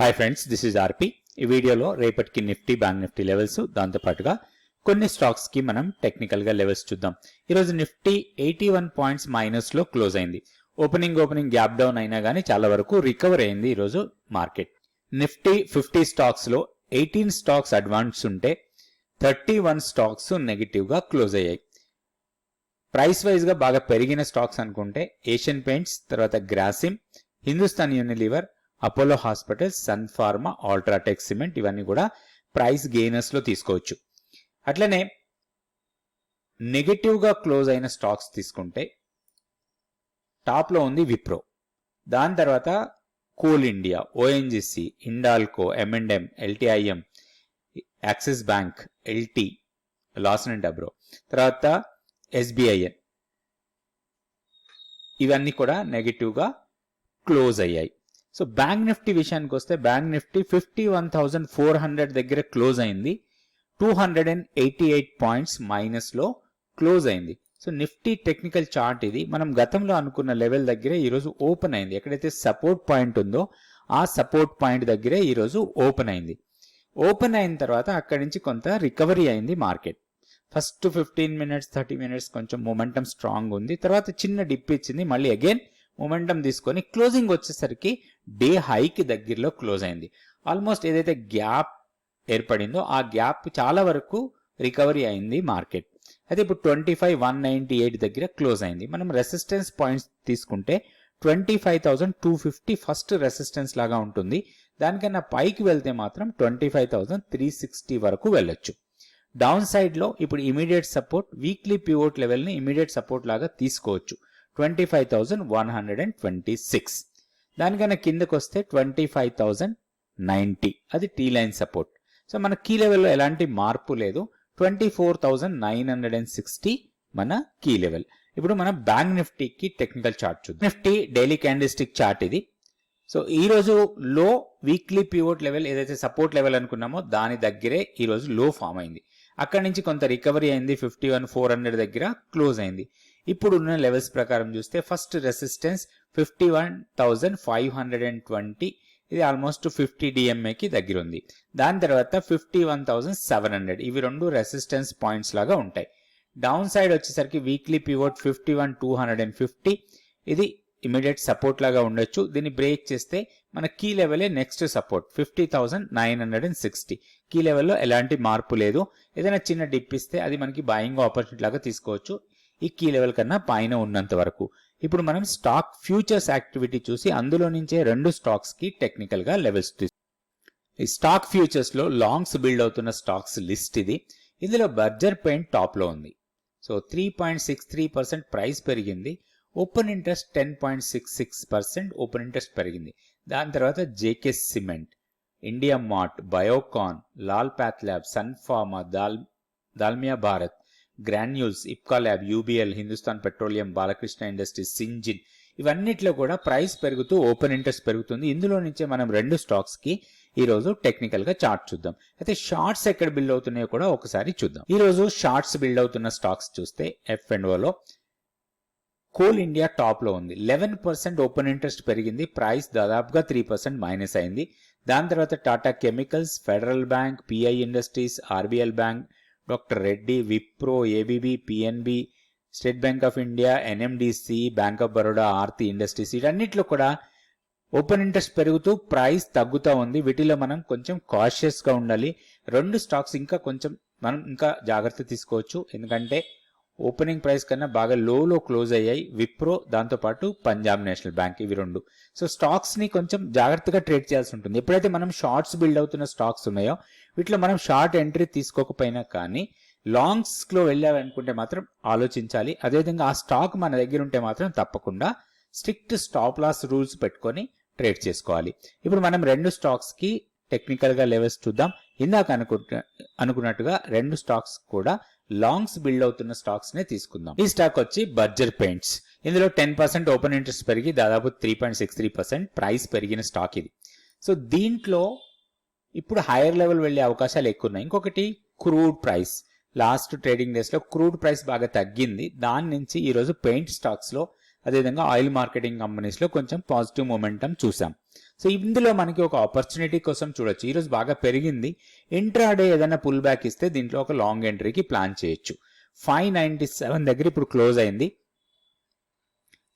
Hi friends, this is ఆర్పి. ఈ వీడియోలో రేపటికి నిఫ్టీ బ్యాంక్ నిఫ్టీ లెవెల్స్, దాంతో పాటుగా కొన్ని స్టాక్స్ కి మనం టెక్నికల్ గా లెవెల్స్ చూద్దాం. ఈరోజు నిఫ్టీ 81 పాయింట్స్ మైనస్ లో క్లోజ్ అయింది. ఓపెనింగ్ గ్యాప్ డౌన్ అయినా కానీ చాలా వరకు రికవర్ అయింది ఈరోజు మార్కెట్. నిఫ్టీ 50 స్టాక్స్ లో 18 స్టాక్స్ అడ్వాన్స్ ఉంటే 31 స్టాక్స్ నెగిటివ్ గా క్లోజ్ అయ్యాయి. ప్రైస్ వైజ్ గా బాగా పెరిగిన స్టాక్స్ అనుకుంటే ఏషియన్ పెయింట్స్, తర్వాత Grasim, Hindustan Unilever, Apollo hospitals, Sun Pharma, UltraTech cement, ఇవన్నీ కూడా ప్రైస్ గెయినర్స్ లో తీసుకోవచ్చు. అట్లనే నెగటివ్ గా క్లోజ్ అయిన స్టాక్స్ తీసుకుంటే టాప్ లో ఉంది విప్రో, దాని తర్వాత Coal India, ONGC, Hindalco, M&M, LTIM, Axis Bank, LT, Larsen and Toubro, తర్వాత SBIN, ఇవన్నీ కూడా నెగటివ్ గా క్లోజ్ అయ్యాయి. సో బ్యాంక్ నిఫ్టీ విషయానికి వస్తే బ్యాంక్ నిఫ్టీ 51,400 దగ్గర క్లోజ్ అయింది. 288 పాయింట్స్ మైనస్ లో క్లోజ్ అయింది. సో నిఫ్టీ టెక్నికల్ చార్ట్ ఇది. మనం గతంలో అనుకున్న లెవెల్ దగ్గరే ఈరోజు ఓపెన్ అయింది. ఎక్కడైతే సపోర్ట్ పాయింట్ ఉందో ఆ సపోర్ట్ పాయింట్ దగ్గరే ఈరోజు ఓపెన్ అయింది. ఓపెన్ అయిన తర్వాత అక్కడి నుంచి కొంత రికవరీ అయింది మార్కెట్. ఫస్ట్ 15 మినిట్స్ 30 మినిట్స్ కొంచెం మొమెంటం స్ట్రాంగ్ ఉంది. తర్వాత చిన్న డిప్ ఇచ్చింది, మళ్ళీ అగైన్ మొమెంటం తీసుకొని క్లోజింగ్ వచ్చేసరికి డే హైకి దగ్గరలో క్లోజ్ అయింది. ఆల్మోస్ట్ ఏదైతే గ్యాప్ ఏర్పడిందో ఆ గ్యాప్ చాలా వరకు రికవరీ అయింది మార్కెట్. అయితే ఇప్పుడు 25,198 దగ్గర క్లోజ్ అయింది. మనం రెసిస్టెన్స్ పాయింట్స్ తీసుకుంటే 25,250 ఫస్ట్ రెసిస్టెన్స్ లాగా ఉంటుంది. దానికన్నా పైకి వెళ్తే మాత్రం 25,360 వరకు వెళ్ళొచ్చు. డౌన్ సైడ్ లో ఇప్పుడు immediate support, weekly pivot level ని ఇమీడియట్ సపోర్ట్ లాగా తీసుకోవచ్చు. 25,126. దానికన్నా కిందకు వస్తే 25,090, అది టీ లైన్ సపోర్ట్. సో మన కీ లెవెల్లో ఎలాంటి మార్పు లేదు. 24,960 మన కీ లెవెల్. ఇప్పుడు మన బ్యాంక్ నిఫ్టీకి టెక్నికల్ చార్ట్ చూద్దాం. నిఫ్టీ డైలీ క్యాండిల్స్టిక్ చార్ట్ ఇది. సో ఈ రోజు లో వీక్లీ పివోట్ లెవెల్ ఏదైతే సపోర్ట్ లెవెల్ అనుకున్నామో దాని దగ్గరే ఈ రోజు లో ఫామ్ అయింది. అక్కడి నుంచి కొంత రికవరీ అయింది. 51,400 దగ్గర క్లోజ్ అయింది. ఇప్పుడు ఉన్న లెవెల్స్ ప్రకారం చూస్తే ఫస్ట్ రెసిస్టెన్స్ 51,520, ఇది ఆల్మోస్ట్ 50 DMAకి దగ్గర ఉంది. దాని తర్వాత 51,700, ఇవి రెండు రెసిస్టెన్స్ పాయింట్స్ లాగా ఉంటాయి. డౌన్ సైడ్ వచ్చేసరికి వీక్లీ పివోట్ 51,250, ఇది ఇమీడియట్ సపోర్ట్ లాగా ఉండొచ్చు. దీన్ని బ్రేక్ చేస్తే మన కీ లెవెలే నెక్స్ట్ సపోర్ట్ 50,960. కీ లెవెల్లో ఎలాంటి మార్పు లేదు. ఏదైనా చిన్న డిప్ ఇస్తే అది మనకి బయింగ్ ఆపర్చునిటీ లాగా తీసుకోవచ్చు ఈ కీ లెవెల్ కన్నా పైన ఉన్నంత వరకు. ఇప్పుడు మనం స్టాక్ ఫ్యూచర్స్ యాక్టివిటీ చూసి అందులో నుంచే రెండు స్టాక్స్ కి టెక్నికల్ గా లెవెల్స్ ఈ స్టాక్ ఫ్యూచర్స్ లో లాంగ్స్ బిల్డ్ అవుతున్న స్టాక్స్ లిస్ట్ ఇది. ఇందులో బర్జర్ పెయింట్ టాప్ లో ఉంది. సో 3.63% ప్రైస్ పెరిగింది. ఓపెన్ ఇంట్రెస్ట్ 10.66% ఓపెన్ ఇంట్రెస్ట్ పెరిగింది. దాని తర్వాత జేకే సిమెంట్, ఇండియా మార్ట్, బయోకాన్, లాల్ పాత్ ల్యాబ్, సన్ ఫార్మా, దాల్మియా భారత్, గ్రాన్యూల్స్, ఇప్కా ల్యాబ్, యూబీఎల్, హిందుస్థాన్ పెట్రోలియం, బాలకృష్ణ ఇండస్ట్రీస్, సింజిన్, ఇవన్నిట్లో కూడా ప్రైస్ పెరుగుతూ ఓపెన్ ఇంట్రెస్ట్ పెరుగుతుంది. ఇందులో నుంచే మనం రెండు స్టాక్స్ కి ఈ రోజు టెక్నికల్ గా చార్ట్ చూద్దాం. అయితే షార్ట్స్ ఎక్కడ బిల్డ్ అవుతున్నాయో కూడా ఒకసారి చూద్దాం. ఈ రోజు షార్ట్స్ బిల్డ్ అవుతున్న స్టాక్స్ చూస్తే F&Oలో కోల్ ఇండియా టాప్ లో ఉంది. 11% ఓపెన్ ఇంట్రెస్ట్ పెరిగింది. ప్రైస్ దాదాపుగా 3% మైనస్ అయింది. దాని తర్వాత Tata chemicals, federal bank, pi industries, RBL bank, doctor Reddy, Wipro, ABB, PNB, state bank of India, NMDC, bank of Baroda, Aarti industries, వీటన్నిటిలో కూడా ఓపెన్ ఇంట్రెస్ట్ పెరుగుతూ ప్రైస్ తగ్గుతూ ఉంది. వీటిలో మనం కొంచెం కాషియస్ గా ఉండాలి. రెండు స్టాక్స్ ఇంకా కొంచెం మనం ఇంకా జాగ్రత్త తీసుకోవచ్చు. ఎందుకంటే ఓపెనింగ్ ప్రైస్ కన్నా బాగా లో క్లోజ్ అయ్యాయి విప్రో, దాంతోపాటు పంజాబ్ నేషనల్ బ్యాంక్, ఇవి రెండు. సో స్టాక్స్ ని కొంచెం జాగ్రత్తగా ట్రేడ్ చేయాల్సి ఉంటుంది. ఎప్పుడైతే మనం షార్ట్స్ బిల్డ్ అవుతున్న స్టాక్స్ ఉన్నాయో వీటిలో మనం షార్ట్ ఎంట్రీ తీసుకోకపోయినా కానీ లాంగ్స్ లో వెళ్ళాలనుకుంటే మాత్రం ఆలోచించాలి. అదేవిధంగా ఆ స్టాక్ మన దగ్గర ఉంటే మాత్రం తప్పకుండా స్ట్రిక్ట్ స్టాప్ లాస్ రూల్స్ పెట్టుకొని ట్రేడ్ చేసుకోవాలి. ఇప్పుడు మనం రెండు స్టాక్స్ కి టెక్నికల్ గా లెవెల్స్ చూద్దాం. ఇందాక అనుకున్నట్టుగా రెండు స్టాక్స్ కూడా లాంగ్స్ బిల్డ్ అవుతున్న స్టాక్స్ నే తీసుకుందాం. ఈ స్టాక్ వచ్చి బర్జర్ పెయింట్స్. ఇందులో 10% ఓపెన్ ఇంట్రెస్ట్ పెరిగి దాదాపు 3.63% ప్రైస్ పెరిగిన స్టాక్ ఇది. సో దీంట్లో ఇప్పుడు హైయర్ లెవెల్ వెళ్లే అవకాశాలు ఎక్కువ ఉన్నాయి. ఇంకొకటి crude price. Last trading days లో క్రూడ్ ప్రైస్ బాగా తగ్గింది. దాని నుంచి ఈ రోజు పెయింట్ స్టాక్స్ లో అదేవిధంగా ఆయిల్ మార్కెటింగ్ కంపెనీస్ లో కొంచెం పాజిటివ్ మొమెంటం చూసాం. సో ఇందులో మనకి ఒక ఆపర్చునిటీ కోసం చూడొచ్చు. ఈరోజు బాగా పెరిగింది, ఇంట్రాడే ఏదైనా పుల్ బ్యాక్ ఇస్తే దీంట్లో ఒక లాంగ్ ఎంట్రీకి ప్లాన్ చేయొచ్చు. 597 దగ్గర ఇప్పుడు క్లోజ్ అయింది.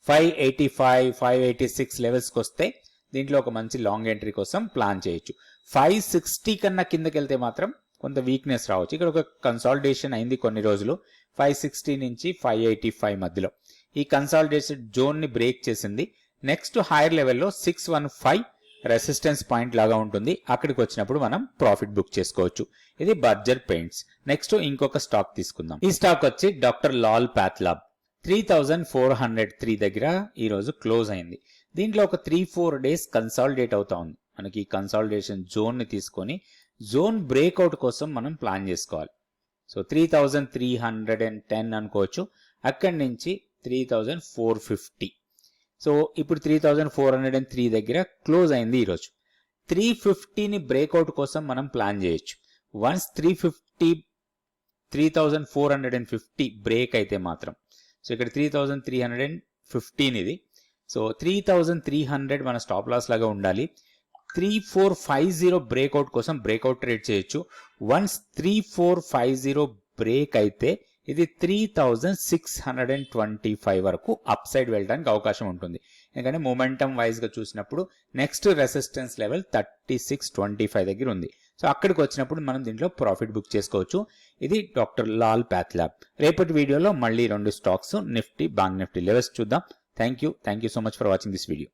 585 586 లెవెల్స్కి వస్తే దీంట్లో ఒక మంచి లాంగ్ ఎంట్రీ కోసం ప్లాన్ చేయొచ్చు. 560 కన్నా కిందకి వెళ్తే మాత్రం కొంత వీక్నెస్ రావచ్చు. ఇక్కడ ఒక కన్సాలిడేషన్ అయింది కొన్ని రోజులు 560 నుంచి 585 మధ్యలో. ఈ కన్సాలిడేషన్ జోన్ ని బ్రేక్ చేసింది. నెక్స్ట్ హైయర్ లెవెల్లో 615 రెసిస్టెన్స్ పాయింట్ లాగా ఉంటుంది. అక్కడికి వచ్చినప్పుడు మనం ప్రాఫిట్ బుక్ చేసుకోవచ్చు. ఇది బర్జర్ పెయింట్స్. నెక్స్ట్ ఇంకొక స్టాక్ తీసుకుందాం. ఈ స్టాక్ వచ్చి డాక్టర్ లాల్ ప్యాథ్లాబ్ 3403 దగ్గర ఈ రోజు క్లోజ్ అయింది. దీంట్లో ఒక 3-4 డేస్ కన్సాలిడేట్ అవుతా ఉంది. మనకి ఈ కన్సాలిడేషన్ జోన్ ని తీసుకొని జోన్ బ్రేక్అవుట్ కోసం మనం ప్లాన్ చేసుకోవాలి. సో 3310 అనుకోవచ్చు. అక్కడి నుంచి 3450. సో ఇప్పుడు 3403 దగ్గర క్లోజ్ అయింది ఈరోజు. 350ని బ్రేక్అవుట్ కోసం మనం ప్లాన్ చేయొచ్చు. వన్స్ 3450 బ్రేక్ అయితే మాత్రం, సో ఇక్కడ 3315 ఇది. సో 3300 మన స్టాప్ లాస్ లాగా ఉండాలి. 3450 బ్రేక్అవుట్ కోసం బ్రేక్అవుట్ ట్రేడ్ చేయొచ్చు. వన్స్ 3450 బ్రేక్ అయితే ఇది 3625 వరకు అప్ సైడ్ వెళ్ళడానికి అవకాశం ఉంటుంది. ఎందుకంటే మొమెంటం వైజ్ గా చూసినప్పుడు నెక్స్ట్ రెసిస్టెన్స్ లెవెల్ 3625 దగ్గర ఉంది. సో అక్కడికి వచ్చినప్పుడు మనం దీంట్లో ప్రాఫిట్ బుక్ చేసుకోవచ్చు. ఇది డాక్టర్ లాల్ ప్యాథ్లాబ్. రేపటి వీడియోలో మళ్ళీ 2 stocks Nifty, bank Nifty levels చూద్దాం. Thank you so much for watching this video.